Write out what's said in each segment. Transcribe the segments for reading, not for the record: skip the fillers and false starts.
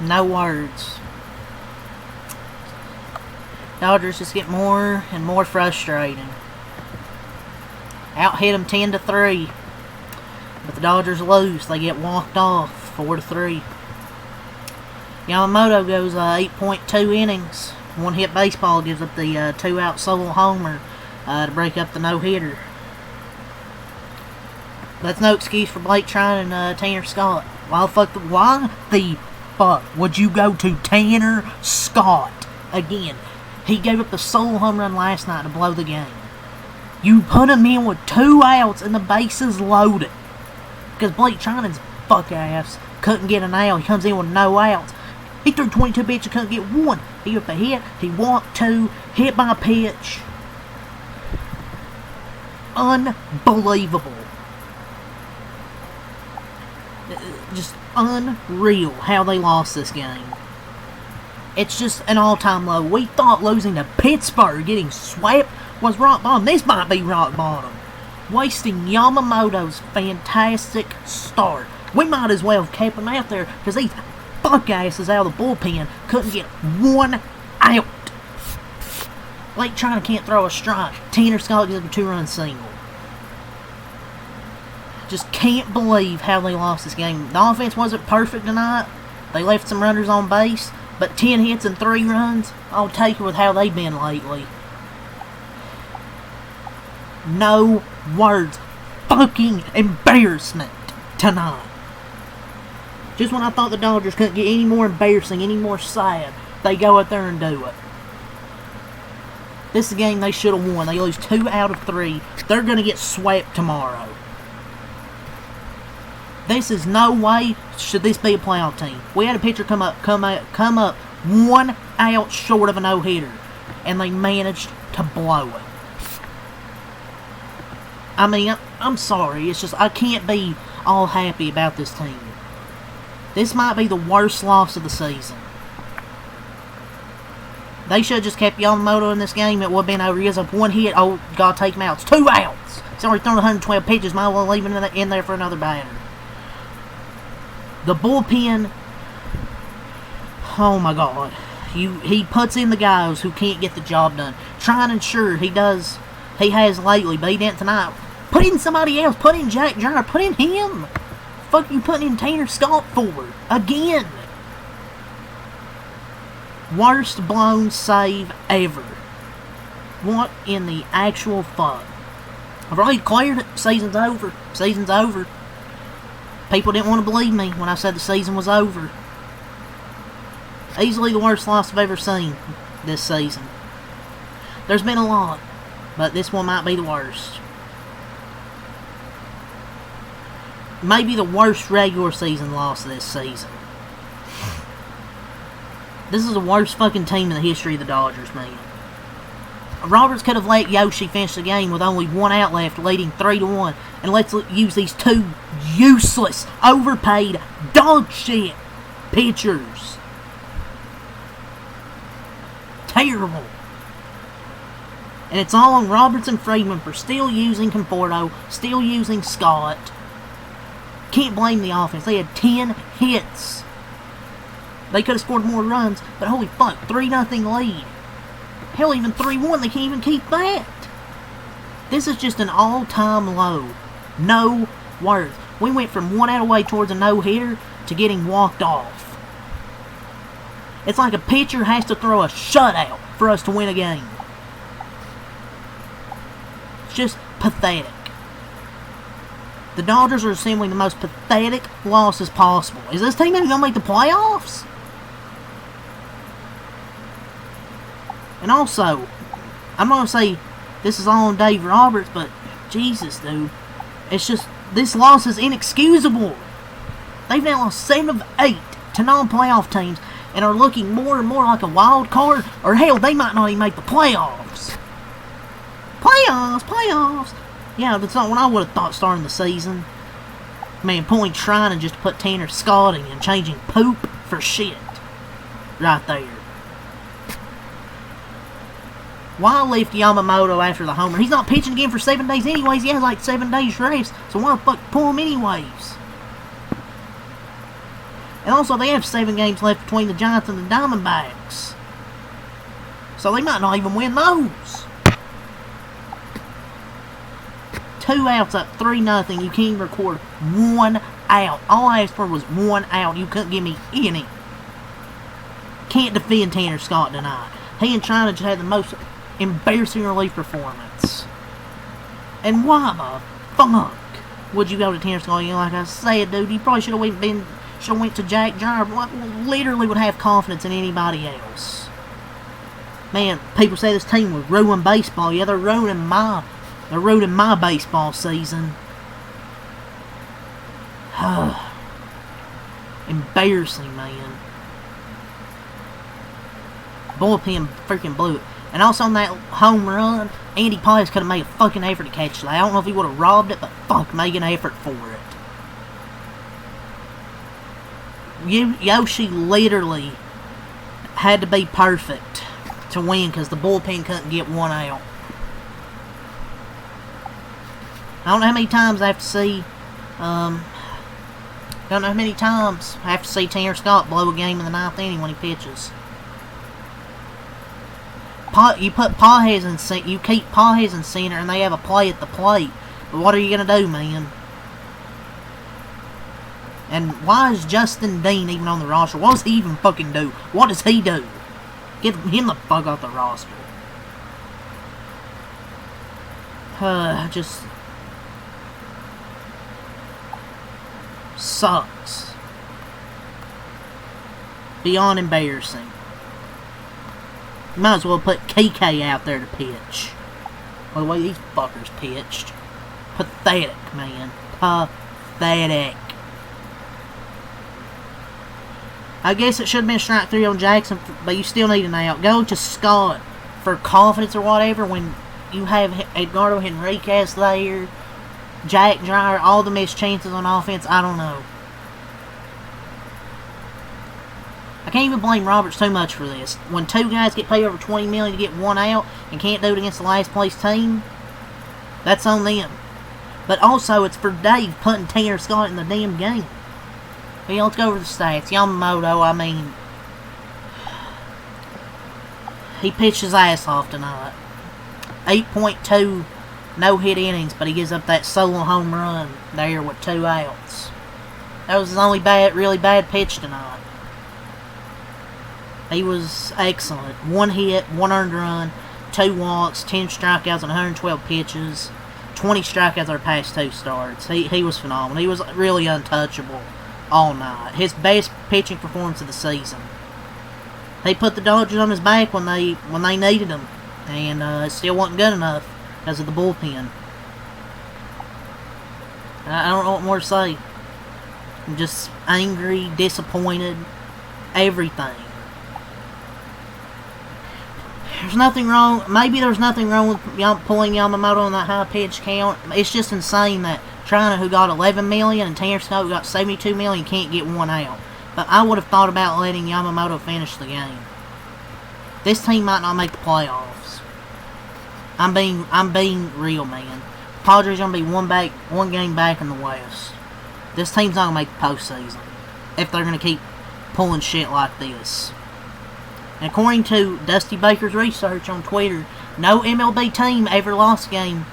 No words. Dodgers just get more and more frustrating. Out hit them 10-3. But the Dodgers lose. They get walked off 4-3. Yamamoto goes 8.2 innings. One hit baseball, gives up the 2-out solo homer to break up the no-hitter. That's no excuse for Blake Trine and Tanner Scott. Why the fuck would you go to Tanner Scott again? He gave up the solo home run last night to blow the game. You put him in with 2 outs and the bases loaded. Because Blake Trine's fuck ass couldn't get an out. He comes in with no outs. He threw 22 pitches, couldn't get one. He got a hit, he walked 2, hit by a pitch. Unbelievable. Just unreal how they lost this game. It's just an all-time low. We thought losing to Pittsburgh, getting swept, was rock bottom. This might be rock bottom. Wasting Yamamoto's fantastic start. We might as well have kept him out there because these fuck asses out of the bullpen couldn't get 1 out. Blake Trine can't throw a strike. Tanner Scott gives him a 2-run single. Just can't believe how they lost this game. The offense wasn't perfect tonight. They left some runners on base. But 10 hits and 3 runs, I'll take it with how they've been lately. No words. Fucking embarrassment tonight. Just when I thought the Dodgers couldn't get any more embarrassing, any more sad, they go out there and do it. This is a game they should have won. They lose 2 out of 3. They're going to get swept tomorrow. This is no way should this be a playoff team. We had a pitcher come up 1 out short of a no-hitter, and they managed to blow it. I mean, I'm sorry. It's just I can't be all happy about this team. This might be the worst loss of the season. They should have just kept Yamamoto in this game. It would have been over. He has up 1 hit. Oh, God, take him out. It's 2 outs. He's already thrown 112 pitches. Might as well leave him in there for another batter. The bullpen, oh my God. He puts in the guys who can't get the job done. Trying and sure he does. He has lately, but he didn't tonight. Put in somebody else. Put in Jack Jar. Put in him. Fuck you putting in Tanner Scott for? Again. Worst blown save ever. What in the actual fuck? I've already cleared it. Season's over. Season's over. People didn't want to believe me when I said the season was over. Easily the worst loss I've ever seen this season. There's been a lot, but this one might be the worst. Maybe the worst regular season loss this season. This is the worst fucking team in the history of the Dodgers, man. Roberts could have let Yoshi finish the game with only 1 out left, leading 3-1. And let's use these 2 useless, overpaid, dog shit pitchers. Terrible. And it's all on Roberts and Friedman for still using Conforto, still using Scott. Can't blame the offense. They had 10 hits. They could have scored more runs, but holy fuck, 3-0 lead. Hell, even 3-1, they can't even keep that. This is just an all-time low. No words. We went from 1 out away towards a no-hitter to getting walked off. It's like a pitcher has to throw a shutout for us to win a game. It's just pathetic. The Dodgers are assembling the most pathetic losses possible. Is this team even going to make the playoffs? And also, I'm not going to say this is all on Dave Roberts, but Jesus, dude. It's just, this loss is inexcusable. They've now lost 7 of 8 to non-playoff teams and are looking more and more like a wild card, or hell, they might not even make the playoffs. Playoffs. Yeah, that's not what I would have thought starting the season. Man, pulling Trine and just put Tanner Scott in and changing poop for shit. Right there. Why lift Yamamoto after the homer? He's not pitching again for 7 days anyways. He has like 7 days rest. So why the fuck pull him anyways? And also, they have 7 games left between the Giants and the Diamondbacks. So they might not even win those. 2 outs up, 3-0. You can't even record 1 out. All I asked for was 1 out. You couldn't give me any. Can't defend Tanner Scott tonight. He and China just had the most embarrassing relief performance. And why the fuck would you go to Tanner Scott? Like I said, dude, you probably should have went to Jack Jar. Literally would have confidence in anybody else. Man, people say this team would ruin baseball. Yeah, they're ruining my baseball season. Embarrassing, man. Bullpen freaking blew it. And also on that home run, Andy Pius could have made a fucking effort to catch that. I don't know if he would have robbed it, but fuck, make an effort for it. Yoshi literally had to be perfect to win because the bullpen couldn't get 1 out. I don't know how many times I have to see, don't know how many times I have to see Tanner Scott blow a game in the 9th inning when he pitches. You put Pages in center, you keep Pages in center, and they have a play at the plate. But what are you gonna do, man? And why is Justin Dean even on the roster? What does he even fucking do? What does he do? Get him the fuck off the roster. Just sucks. Beyond embarrassing. You might as well put KK out there to pitch. Well, the way these fuckers pitched. Pathetic, man. Pathetic. I guess it should have been strike 3 on Jackson, but you still need an out. Go to Scott for confidence or whatever when you have Edgardo Henriquez there, Jack Dreyer, all the missed chances on offense. I don't know. I can't even blame Roberts too much for this. When 2 guys get paid over $20 million to get 1 out and can't do it against the last place team, that's on them. But also, it's for Dave putting Tanner Scott in the damn game. Hey, let's go over the stats. Yamamoto, I mean, he pitched his ass off tonight. 8.2 no-hit innings, but he gives up that solo home run there with 2 outs. That was his only really bad pitch tonight. He was excellent. 1 hit, 1 earned run, 2 walks, 10 strikeouts on 112 pitches, 20 strikeouts over past 2 starts. He was phenomenal. He was really untouchable all night. His best pitching performance of the season. He put the Dodgers on his back when they needed him, and it still wasn't good enough because of the bullpen. I don't know what more to say. I'm just angry, disappointed, everything. There's nothing wrong. Maybe there's nothing wrong with pulling Yamamoto on that high pitch count. It's just insane that China, who got $11 million, and Tanner Scott, who got $72 million, can't get 1 out. But I would have thought about letting Yamamoto finish the game. This team might not make the playoffs. I'm being real, man. Padres are gonna be one game back in the West. This team's not gonna make the postseason if they're gonna keep pulling shit like this. And according to Dusty Baker's research on Twitter, no MLB team ever lost a game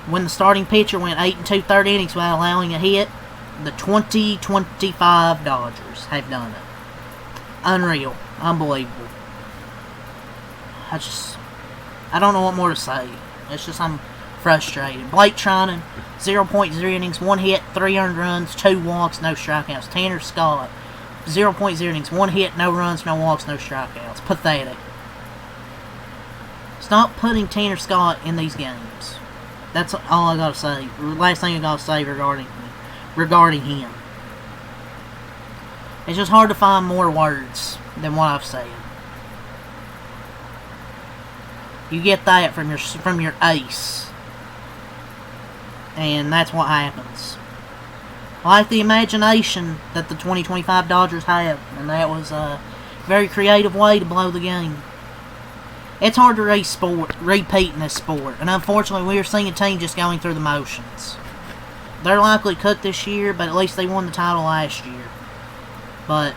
when the starting pitcher went 8 2/3 innings without allowing a hit. The 2025 Dodgers have done it. Unreal. Unbelievable. I don't know what more to say. It's just I'm frustrated. Blake Trinan, 0.0 innings, 1 hit, 3 earned runs, 2 walks, no strikeouts. Tanner Scott, 0.0 innings, 1 hit, no runs, no walks, no strikeouts. Pathetic. Stop putting Tanner Scott in these games. That's all I gotta say. Last thing I gotta say regarding him. It's just hard to find more words than what I've said. You get that from your ace, and that's what happens. I like the imagination that the 2025 Dodgers have, and that was a very creative way to blow the game. It's hard to repeat in this sport, and unfortunately we are seeing a team just going through the motions. They're likely cooked this year, but at least they won the title last year. But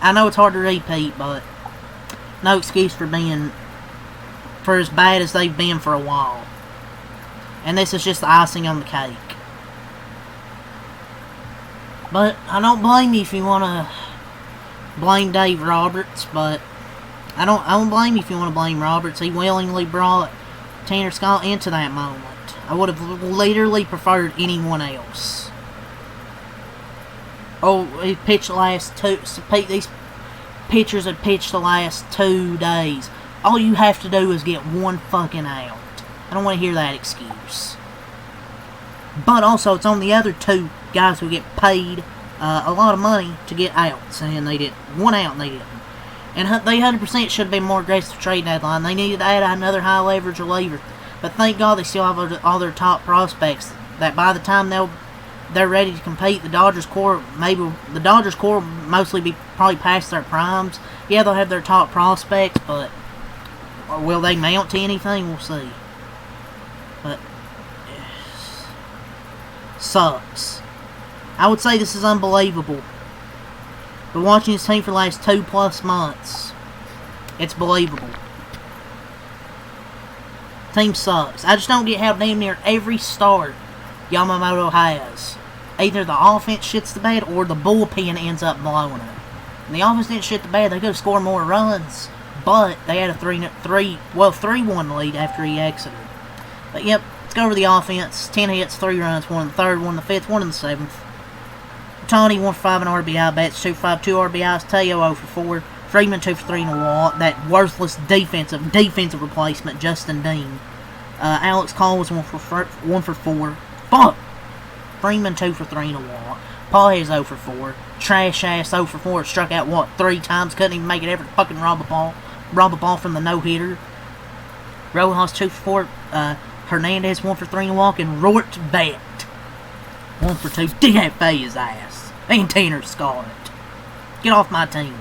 I know it's hard to repeat, but no excuse for as bad as they've been for a while. And this is just the icing on the cake. But I don't blame you if you want to blame Dave Roberts, but I don't blame you if you want to blame Roberts. He willingly brought Tanner Scott into that moment. I would have literally preferred anyone else. Oh, he pitched the last these pitchers have pitched the last 2 days. All you have to do is get one fucking out. I don't want to hear that excuse. But also, it's on the other 2 guys who get paid a lot of money to get outs, and they did 1 out and they didn't. And they 100% should have been more aggressive trade deadline. They needed to add another high leverage reliever. But thank God they still have all their top prospects. That by the time they're ready to compete, the Dodgers core mostly be probably past their primes. Yeah, they'll have their top prospects, but will they mount to anything? We'll see. But sucks. I would say this is unbelievable. But watching this team for the last 2+ months, it's believable. Team sucks. I just don't get how damn near every start Yamamoto has, either the offense shits the bed or the bullpen ends up blowing it. And the offense didn't shit the bed. They could have scored more runs, but they had a 3-1 lead after he exited. But yep, let's go over the offense. 10 hits, 3 runs, 1 in the 3rd, 1 in the 5th, 1 in the 7th. Tony 1 for 5 in RBI, Betts 2 for 5, 2 RBIs, Teo 0 for 4, Freeman 2 for 3 in a walk. That worthless defensive replacement, Justin Dean. Alex Cole was 1 for 4. Fuck! Freeman 2 for 3 in a walk. Pages 0 for 4. Trash ass 0 for 4. Struck out 3 times. Couldn't even make it ever fucking rob a ball from the no hitter. Rojas 2 for 4. Hernandez 1 for 3 in a walk, and Rort Bat 1 for 2. DFA his ass. And Tanner Scott. Get off my team.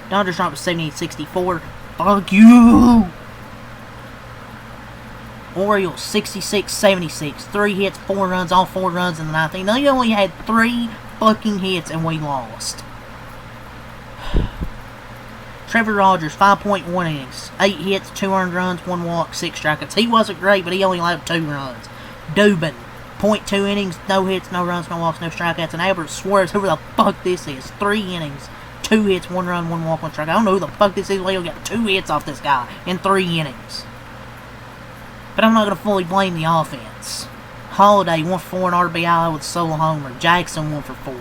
Dodgers dropped to 78-64. Fuck you! Orioles 66-76. 3 hits, 4 runs, all 4 runs in the 9th. They only had 3 fucking hits and we lost. Trevor Rogers, 5.1 innings. 8 hits, 2 earned runs, 1 walk, 6 strikeouts. He wasn't great, but he only allowed 2 runs. Dubin, 0.2 innings, no hits, no runs, no walks, no strikeouts. And Albert Suarez, whoever the fuck this is, 3 innings, 2 hits, 1 run, 1 walk, 1 strikeout. I don't know who the fuck this is. We only got 2 hits off this guy in 3 innings. But I'm not going to fully blame the offense. Holiday 1 for 4 in RBI with a solo homer. Jackson 1 for 4.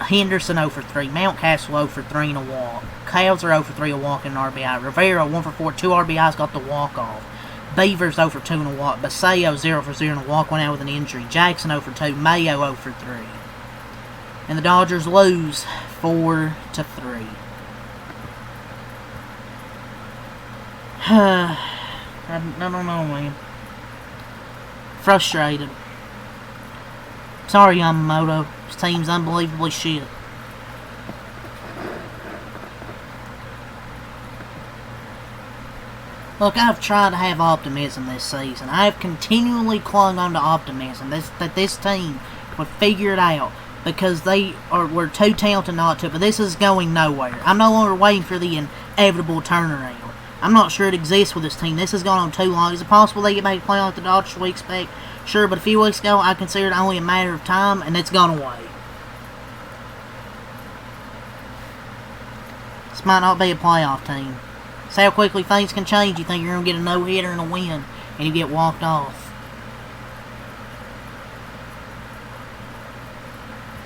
Henderson 0 for 3. Mountcastle 0 for 3 in a walk. Cavs are 0 for 3 a walk in an RBI. Rivera 1 for 4. 2 RBIs, got the walk off. Beavers 0 for 2 in a walk. Baseo 0 for 0 in a walk, went out with an injury. Jackson 0 for 2. Mayo 0 for 3. And the Dodgers lose 4-3. I don't know, man. Frustrated. Sorry, Yamamoto. This team's unbelievably shit. Look, I've tried to have optimism this season. I've continually clung on to optimism that this team would figure it out because were too talented not to. But this is going nowhere. I'm no longer waiting for the inevitable turnaround. I'm not sure it exists with this team. This has gone on too long. Is it possible they get back to playing like the Dodgers we expect? Sure, but a few weeks ago, I considered it only a matter of time, and it's gone away. This might not be a playoff team. See how quickly things can change. You think you're going to get a no-hitter and a win, and you get walked off.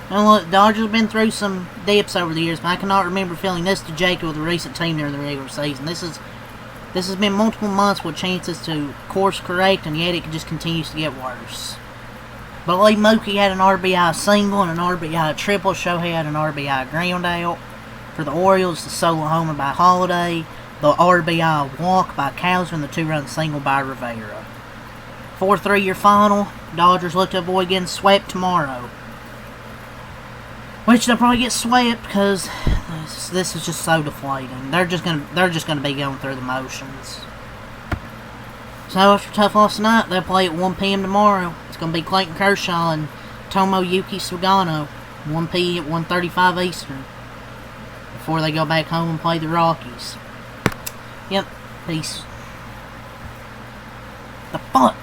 And look, Dodgers have been through some dips over the years, but I cannot remember feeling this dejected with a recent team during the regular season. This has been multiple months with chances to course correct, and yet it just continues to get worse. But Lee Mookie had an RBI single and an RBI triple. Shohei had an RBI ground out. For the Orioles, the solo homer by Holiday, the RBI walk by Cowser, and the 2-run single by Rivera. 4-3 your final. Dodgers look to avoid getting swept tomorrow. Which they'll probably get swept because this is just so deflating. They're just gonna be going through the motions. So after a tough loss tonight, they'll play at 1 p.m. tomorrow. It's gonna be Clayton Kershaw and Tomoyuki Sugano. 1 p.m. 1:35 Eastern. Before they go back home and play the Rockies. Yep. Peace. The fuck?